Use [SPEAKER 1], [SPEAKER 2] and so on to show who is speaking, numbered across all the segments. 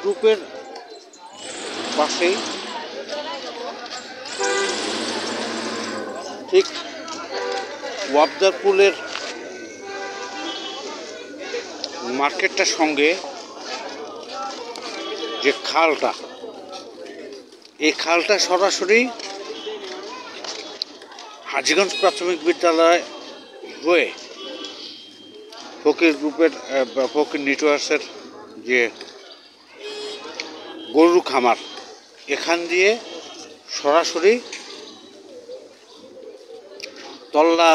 [SPEAKER 1] গ্রুপের পাশেই ঠিক ওয়াবদারপুলের মার্কেটটার সঙ্গে যে খালটা, এই খালটা সরাসরি হাজীগঞ্জ প্রাথমিক বিদ্যালয় হয়ে ফকির গ্রুপের ফকির নেটওয়ার্কসের যে গরুর খামার, এখান দিয়ে সরাসরি তল্লা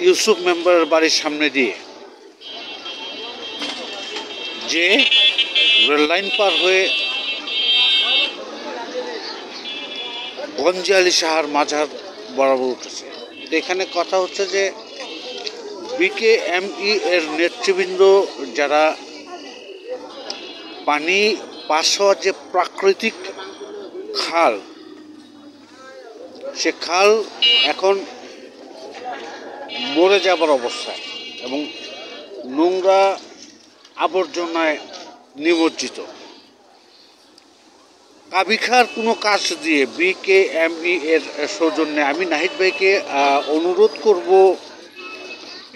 [SPEAKER 1] ইউসুফ মেম্বারের বাড়ির সামনে দিয়ে যে রেললাইন পার হয়ে গঞ্জে আলী সাহার মাজার বরাবর উঠেছে। এখানে কথা হচ্ছে যে বিকেএমই এর নেতৃবৃন্দ যারা পানি পাস হওয়ার যে প্রাকৃতিক খাল, সে খাল এখন মরে যাবার অবস্থায় এবং নোংরা আবর্জনায় নিমজ্জিত। কাবিখার কোনো কাজ দিয়ে বিকেএমই এর সৌজন্যে আমি নাহিদ ভাইকে অনুরোধ করব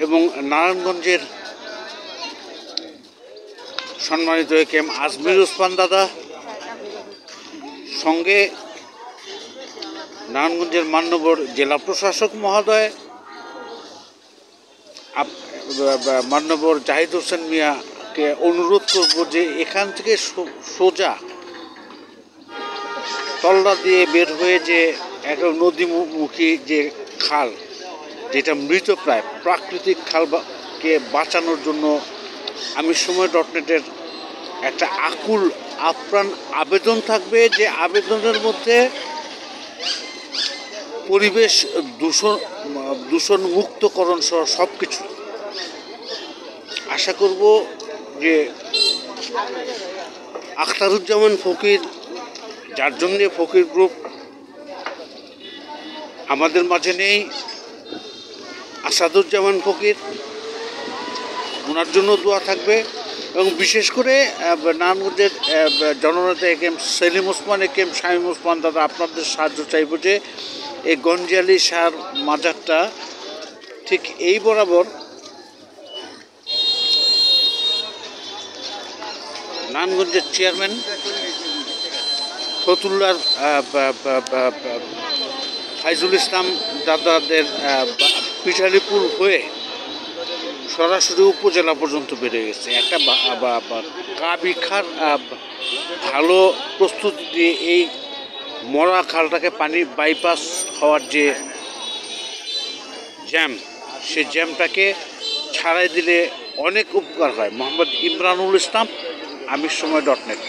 [SPEAKER 1] এবং নারায়ণগঞ্জের সম্মানিত একেএম আজমির ওসমান দাদা সঙ্গে নারায়ণগঞ্জের মান্যবর জেলা প্রশাসক মহোদয় মান্যবর জাহিদ হোসেন মিয়াকে অনুরোধ করব যে এখান থেকে সোজা তল্লা দিয়ে বের হয়ে যে একটা নদীমুখী যে খাল, যেটা মৃতপ্রায় প্রাকৃতিক খালকে বাঁচানোর জন্য আমি সময় .নেটের একটা আকুল আপ্রাণ আবেদন থাকবে, যে আবেদনের মধ্যে পরিবেশ দূষণ মুক্তকরণ সহ সব কিছু। আশা করব যে আখতারুজ্জামান ফকির, যার জন্যে ফকির গ্রুপ আমাদের মাঝে নেই, আসাদুজ্জামান ফকির, ওনার জন্য দোয়া থাকবে। এবং বিশেষ করে নারায়ণগঞ্জের জননেতা একেএম সেলিম ওসমান, একেএম শামীম ওসমান দাদা, আপনাদের সাহায্য চাইব যে এই গঞ্জে আলী শাহর মাজারটা ঠিক এই বরাবর নারায়ণগঞ্জের চেয়ারম্যান ফতুল্লার ফাইজুল ইসলাম দাদাদের পিঠালিপুর হয়ে সরাসরি উপজেলা পর্যন্ত বেড়ে গেছে। একটা কাবিখার ভালো প্রস্তুতি দিয়ে এই মরা খালটাকে পানি বাইপাস হওয়ার যে জ্যাম, সে জ্যামটাকে ছাড়াই দিলে অনেক উপকার হয়। মোহাম্মদ ইমরানুল ইসলাম, আমির সময় .নেট।